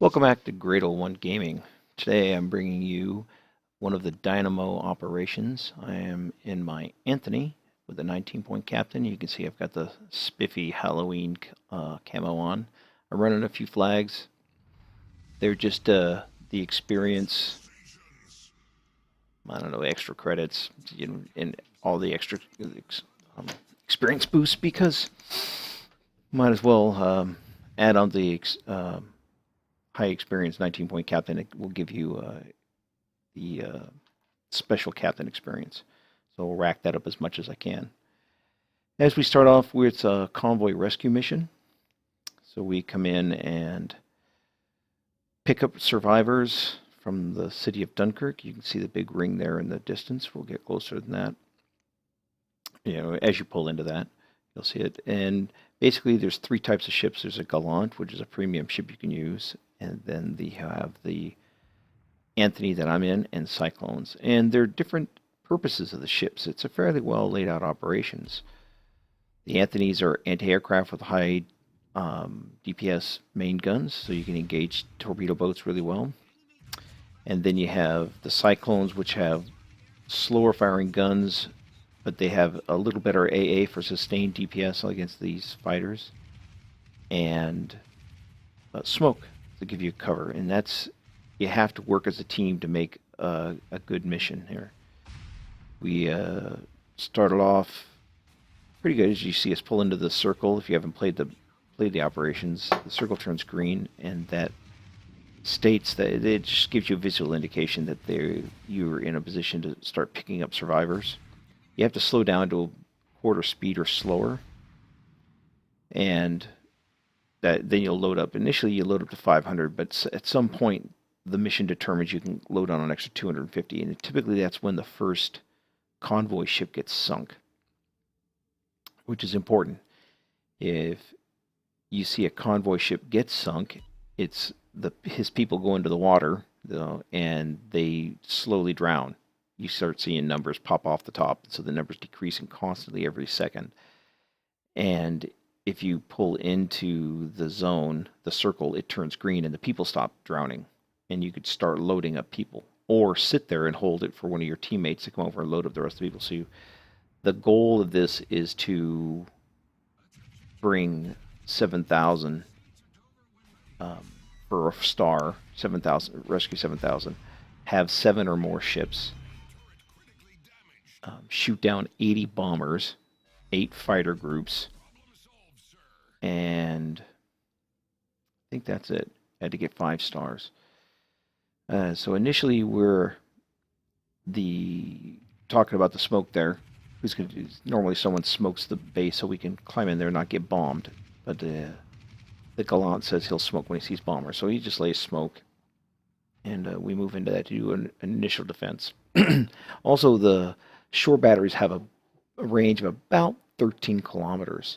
Welcome back to Great Old One Gaming. Today I'm bringing you one of the Dynamo operations. I am in my Anthony with a 19-point captain. You can see I've got the spiffy Halloween camo on. I'm running a few flags. They're just the experience, I don't know, extra credits, and all the extra experience boosts because might as well add on the high experience 19-point captain. It will give you the special captain experience. So we'll rack that up as much as I can. As we start off with a convoy rescue mission. So we come in and pick up survivors from the city of Dunkirk. You can see the big ring there in the distance. We'll get closer than that. As you pull into that, you'll see it. And basically there's three types of ships. There's a Gallant, which is a premium ship you can use. And then you have the Anthony that I'm in and Cyclones. And they're different purposes of the ships. It's a fairly well laid out operations. The Anthonys are anti-aircraft with high DPS main guns, so you can engage torpedo boats really well. And then you have the Cyclones, which have slower firing guns, but they have a little better AA for sustained DPS against these fighters. And smoke to give you cover, and you have to work as a team to make a good mission here. We started off pretty good. As you see us pull into the circle, if you haven't played the operations, the circle turns green, and that states that it just gives you a visual indication that you're in a position to start picking up survivors. You have to slow down to a quarter speed or slower, and then you'll load up. Initially, you load up to 500, but at some point, the mission determines you can load on an extra 250, and typically that's when the first convoy ship gets sunk, which is important. If you see a convoy ship get sunk, it's his people go into the water, and they slowly drown. You start seeing numbers pop off the top, so the numbers decreasing constantly every second. And if you pull into the zone, the circle, it turns green and the people stop drowning. And you could start loading up people. Or sit there and hold it for one of your teammates to come over and load up the rest of the people. So the goal of this is to bring 7,000 for a star, 7,000, rescue 7,000, have 7 or more ships, shoot down 80 bombers, 8 fighter groups, and I think that's it. I had to get 5 stars. So initially we're talking about the smoke there. Who's going to do? Normally someone smokes the base so we can climb in there and not get bombed. But the Gallant says he'll smoke when he sees bombers, so he just lays smoke, and we move into that to do an initial defense. Also, the shore batteries have a range of about 13 kilometers.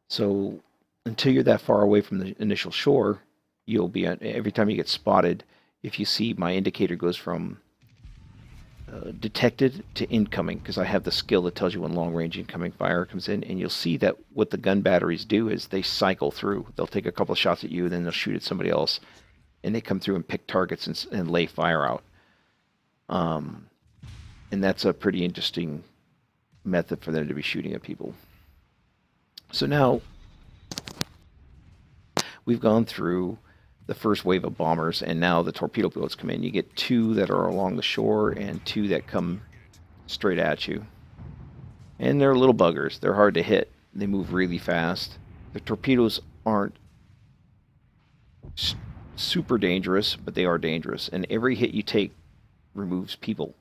So until you're that far away from the initial shore, you'll be every time you get spotted. If you see, my indicator goes from detected to incoming, because I have the skill that tells you when long-range incoming fire comes in, and you'll see that what the gun batteries do is they cycle through. They'll take a couple of shots at you, then they'll shoot at somebody else, and they come through and pick targets and lay fire out. And that's a pretty interesting method for them to be shooting at people. So now we've gone through the first wave of bombers, and now the torpedo boats come in. You get 2 that are along the shore and 2 that come straight at you. And they're little buggers. They're hard to hit. They move really fast. The torpedoes aren't super dangerous, but they are dangerous. And every hit you take removes people.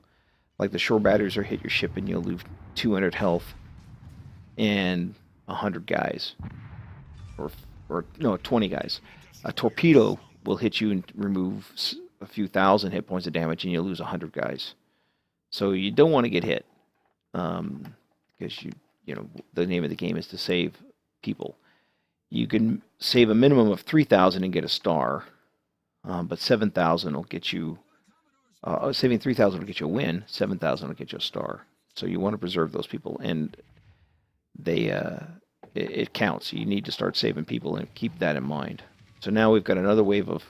Like the shore batteries are hit your ship and you'll lose 200 health and 100 guys. Or no, 20 guys. A torpedo will hit you and remove a few thousand hit points of damage, and you'll lose 100 guys. So you don't want to get hit, because the name of the game is to save people. You can save a minimum of 3,000 and get a star, but 7,000 will get you. Saving 3,000 will get you a win. 7,000 will get you a star. So you want to preserve those people, and it counts. You need to start saving people and keep that in mind. So now we've got another wave of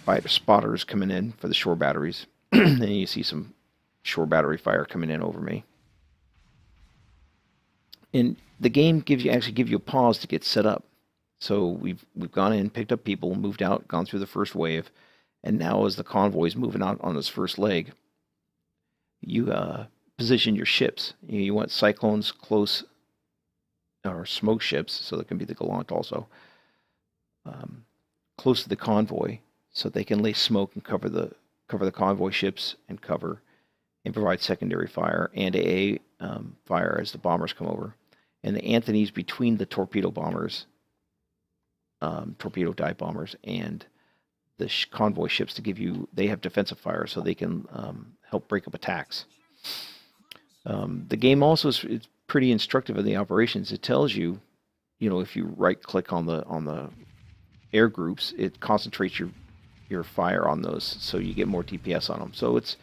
fighter spotters coming in for the shore batteries. And you see some shore battery fire coming in over me. And the game actually gives you a pause to get set up. So we've gone in, picked up people, moved out, gone through the first wave, and now as the convoy's moving out on its first leg, you position your ships. You want cyclones close, or smoke ships, so there can be the Gallant also, close to the convoy, so they can lay smoke and cover the convoy ships and provide secondary fire and AA fire as the bombers come over. And the Anthony's between the torpedo bombers, torpedo dive bombers, and the convoy ships they have defensive fire, so they can help break up attacks. The game also is pretty instructive in the operations. It tells you, if you right-click on the air groups, it concentrates your fire on those, so you get more DPS on them. So it's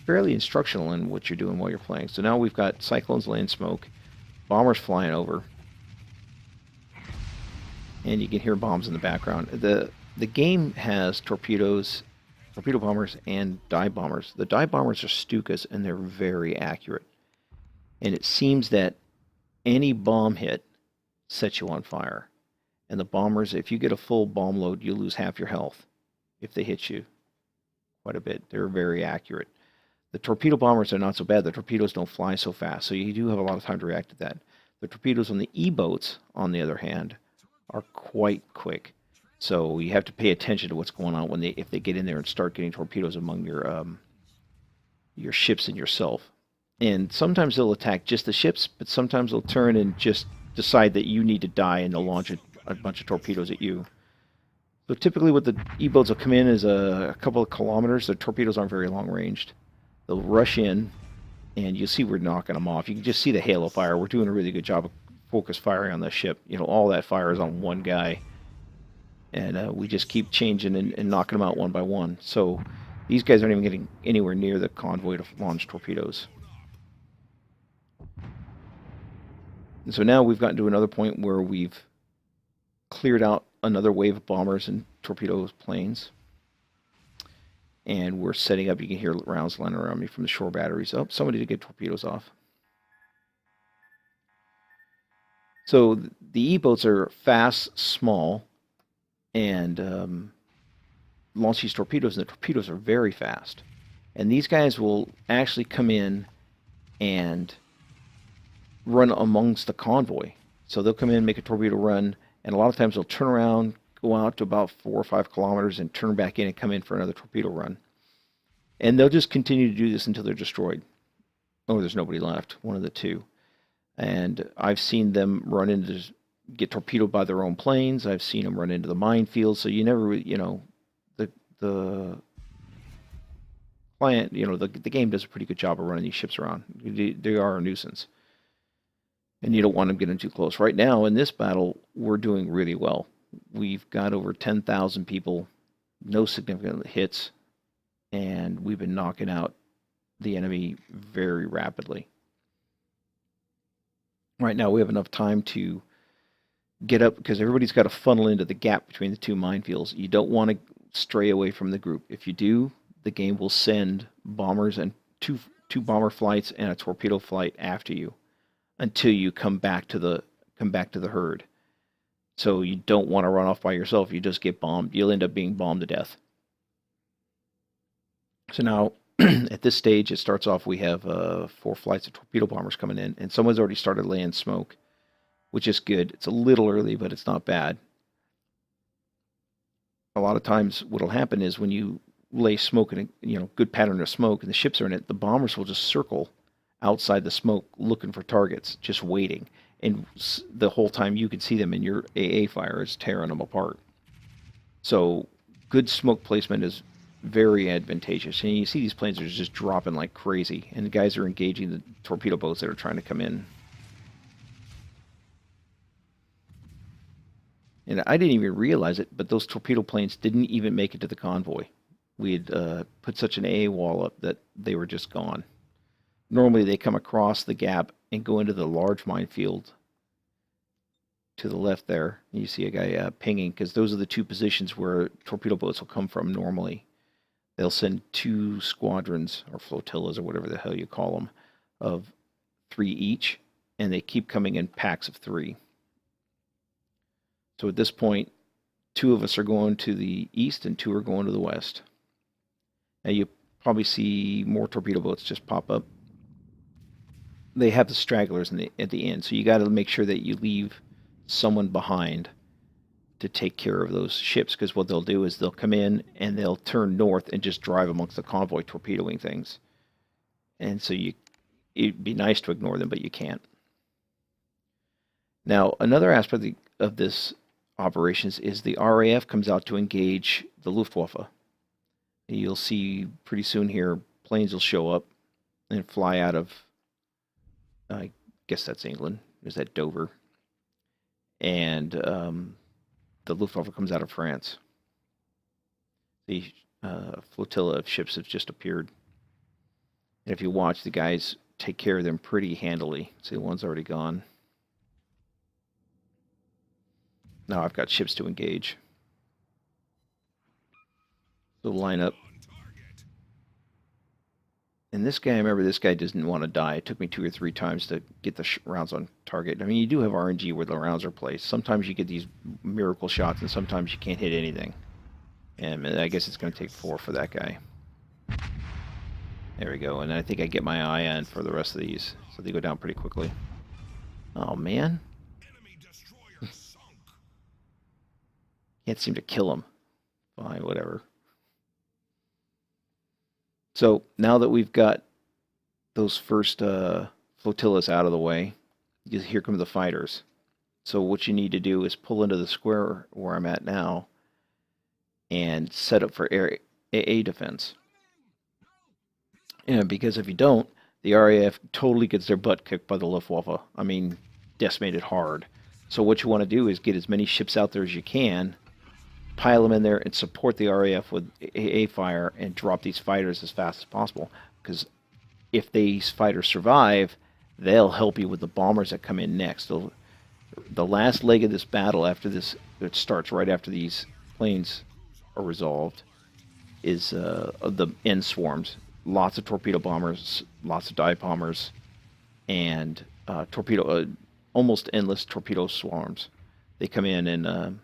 fairly instructional in what you're doing while you're playing. So now we've got cyclones laying smoke, bombers flying over, and you can hear bombs in the background. The game has torpedo bombers, and dive bombers. The dive bombers are Stukas, and they're very accurate. And it seems that any bomb hit sets you on fire. And the bombers, if you get a full bomb load, you lose half your health if they hit you quite a bit. They're very accurate. The torpedo bombers are not so bad. The torpedoes don't fly so fast, so you do have a lot of time to react to that. The torpedoes on the E-boats, on the other hand, are quite quick. So you have to pay attention to what's going on if they get in there and start getting torpedoes among your ships and yourself. And sometimes they'll attack just the ships, but sometimes they'll turn and just decide that you need to die, and they'll launch a bunch of torpedoes at you. So typically what the E-boats will come in is a couple of kilometers. The torpedoes aren't very long ranged. They'll rush in, and you'll see we're knocking them off. You can just see the halo fire. We're doing a really good job of focus firing on the ship. All that fire is on one guy. And we just keep changing and knocking them out one by one. So these guys aren't even getting anywhere near the convoy to launch torpedoes. And so now we've gotten to another point where we've cleared out another wave of bombers and torpedo planes. And we're setting up. You can hear rounds landing around me from the shore batteries. Oh, somebody did get torpedoes off. So the E-boats are fast, small, and launch these torpedoes, and the torpedoes are very fast. And these guys will actually come in and run amongst the convoy. So they'll come in, make a torpedo run, and a lot of times they'll turn around, go out to about 4 or 5 kilometers, and turn back in and come in for another torpedo run. And they'll just continue to do this until they're destroyed. Or there's nobody left, one of the two. And I've seen them get torpedoed by their own planes. I've seen them run into the minefield. So you never, the client, the game does a pretty good job of running these ships around. They are a nuisance. And you don't want them getting too close. Right now, in this battle, we're doing really well. We've got over 10,000 people, no significant hits, and we've been knocking out the enemy very rapidly. Right now, we have enough time to get up, because everybody's got to funnel into the gap between the two minefields. You don't want to stray away from the group. If you do, the game will send bombers and two bomber flights and a torpedo flight after you until you come back to the herd. So you don't want to run off by yourself. You just get bombed. You'll end up being bombed to death. So now, at this stage, it starts off, we have 4 flights of torpedo bombers coming in, and someone's already started laying smoke, which is good. It's a little early, but it's not bad. A lot of times what will happen is when you lay smoke in a good pattern of smoke and the ships are in it, the bombers will just circle outside the smoke looking for targets, just waiting. And the whole time you can see them, and your AA fire is tearing them apart. So good smoke placement is very advantageous. And you see these planes are just dropping like crazy, and the guys are engaging the torpedo boats that are trying to come in. And I didn't even realize it, but those torpedo planes didn't even make it to the convoy. We had put such an AA wall up that they were just gone. Normally they come across the gap and go into the large minefield to the left there. You see a guy pinging, because those are the two positions where torpedo boats will come from normally. They'll send 2 squadrons or flotillas or whatever the hell you call them of 3 each, and they keep coming in packs of 3. So at this point, 2 of us are going to the east and 2 are going to the west. Now you probably see more torpedo boats just pop up. They have the stragglers at the end, so you got to make sure that you leave someone behind to take care of those ships, because what they'll do is they'll come in and they'll turn north and just drive amongst the convoy, torpedoing things. And so it'd be nice to ignore them, but you can't. Now, another aspect of this operations is the RAF comes out to engage the Luftwaffe. You'll see pretty soon here planes will show up and fly out of, I guess that's England. There's that Dover. And the Luftwaffe comes out of France. The flotilla of ships have just appeared. And if you watch, the guys take care of them pretty handily. See, the one's already gone. Now I've got ships to engage. So line up. And this guy, I remember this guy didn't want to die. It took me 2 or 3 times to get the rounds on target. I mean, you do have RNG where the rounds are placed. Sometimes you get these miracle shots, and sometimes you can't hit anything. And I guess it's going to take 4 for that guy. There we go. And I think I get my eye on for the rest of these. So they go down pretty quickly. Oh, man. Can't seem to kill him. Fine, whatever. So now that we've got those first flotillas out of the way, here come the fighters. So what you need to do is pull into the square where I'm at now and set up for AA defense. And because if you don't, the RAF totally gets their butt kicked by the Luftwaffe. I mean, decimated hard. So what you want to do is get as many ships out there as you can, pile them in there, and support the RAF with AA fire and drop these fighters as fast as possible. Because if these fighters survive, they'll help you with the bombers that come in next. The last leg of this battle, after this, it starts right after these planes are resolved, is the end swarms. Lots of torpedo bombers, lots of dive bombers, and almost endless torpedo swarms. They come in and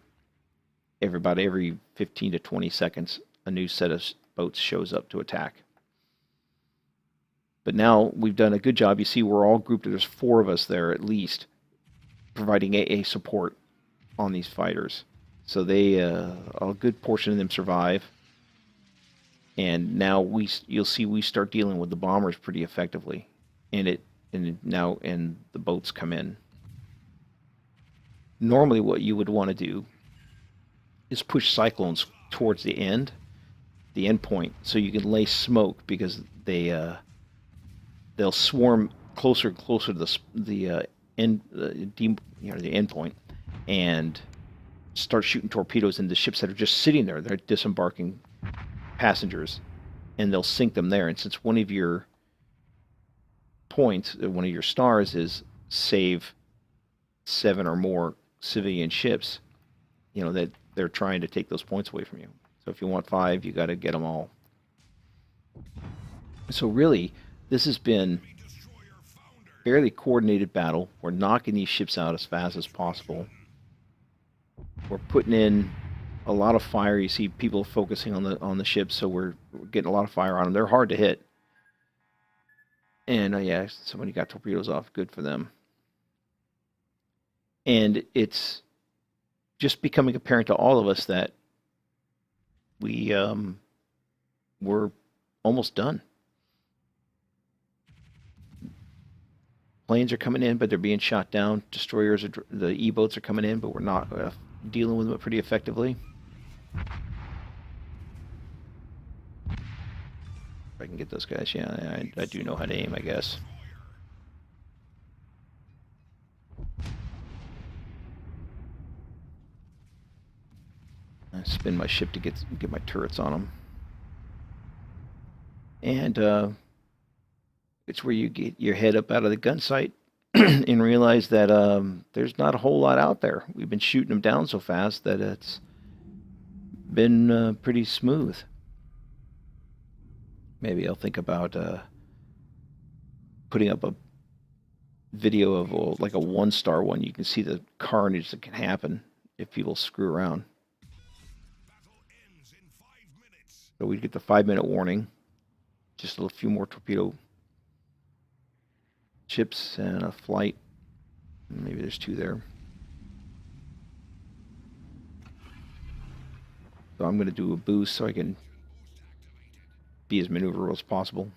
every 15 to 20 seconds, a new set of boats shows up to attack. But now we've done a good job. You see, we're all grouped. There's 4 of us there at least, providing AA support on these fighters. So a good portion of them survive. And now you'll see we start dealing with the bombers pretty effectively, and the boats come in. Normally, what you would want to do is push cyclones towards the end point, so you can lay smoke, because they'll swarm closer and closer to the end point, and start shooting torpedoes into ships that are just sitting there. They're disembarking passengers, and they'll sink them there. And since one of your points, one of your stars is save 7 or more civilian ships, that they're trying to take those points away from you. So if you want 5, you got to get them all. So really, this has been a fairly coordinated battle. We're knocking these ships out as fast as possible. We're putting in a lot of fire. You see people focusing on the ships, so we're getting a lot of fire on them. They're hard to hit. And yeah, somebody got torpedoes off. Good for them. And it's just becoming apparent to all of us that we're almost done. Planes are coming in, but they're being shot down. Destroyers, the E-boats are coming in, but we're not dealing with them pretty effectively. If I can get those guys, yeah, I do know how to aim, I guess. I spin my ship to get my turrets on them. And it's where you get your head up out of the gun sight and realized that there's not a whole lot out there. We've been shooting them down so fast that it's been pretty smooth. Maybe I'll think about putting up a video of like a 1-star one. You can see the carnage that can happen if people screw around. So we get the 5-minute warning. Just a few more torpedo chips and a flight. Maybe there's 2 there. So I'm going to do a boost so I can be as maneuverable as possible.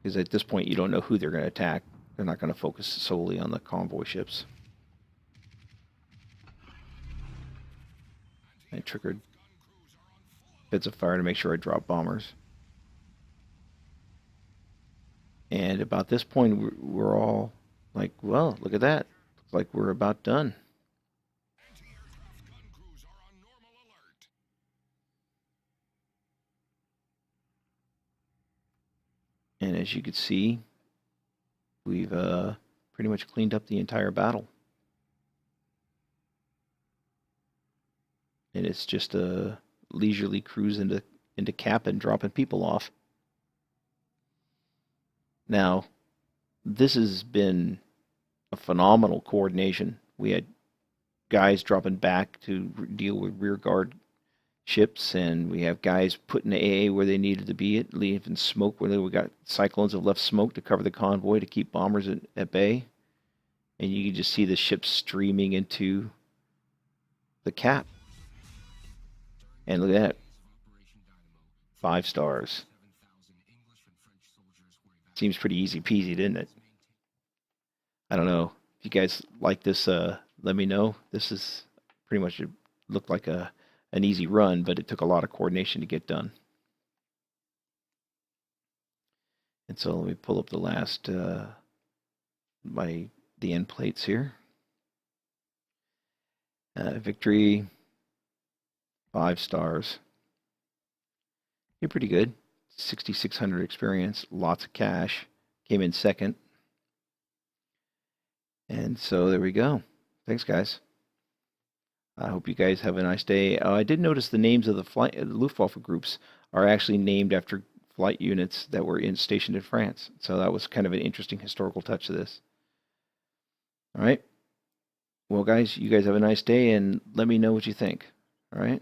Because at this point, you don't know who they're going to attack. They're not going to focus solely on the convoy ships. I triggered bits of fire to make sure I drop bombers. And about this point, we're all like, well, look at that. Looks like we're about done. And as you can see, we've pretty much cleaned up the entire battle. And it's just a leisurely cruise into Cap and dropping people off. Now, this has been a phenomenal coordination. We had guys dropping back to deal with rear guard ships, and we have guys putting the AA where they needed to be, leaving smoke where we got cyclones have left smoke to cover the convoy to keep bombers at bay. And you can just see the ships streaming into the Cap. And look at that. 5 stars. Seems pretty easy peasy, didn't it? I don't know. If you guys like this, let me know. This is pretty much looked like an easy run, but it took a lot of coordination to get done. And so let me pull up the last the end plates here. Victory, 5 stars. You're pretty good. 6,600 experience, lots of cash. Came in second. And so there we go. Thanks, guys. I hope you guys have a nice day. I did notice the names of the Luftwaffe groups are actually named after flight units that were stationed in France. So that was kind of an interesting historical touch to this. All right. Well, guys, you guys have a nice day, and let me know what you think. All right.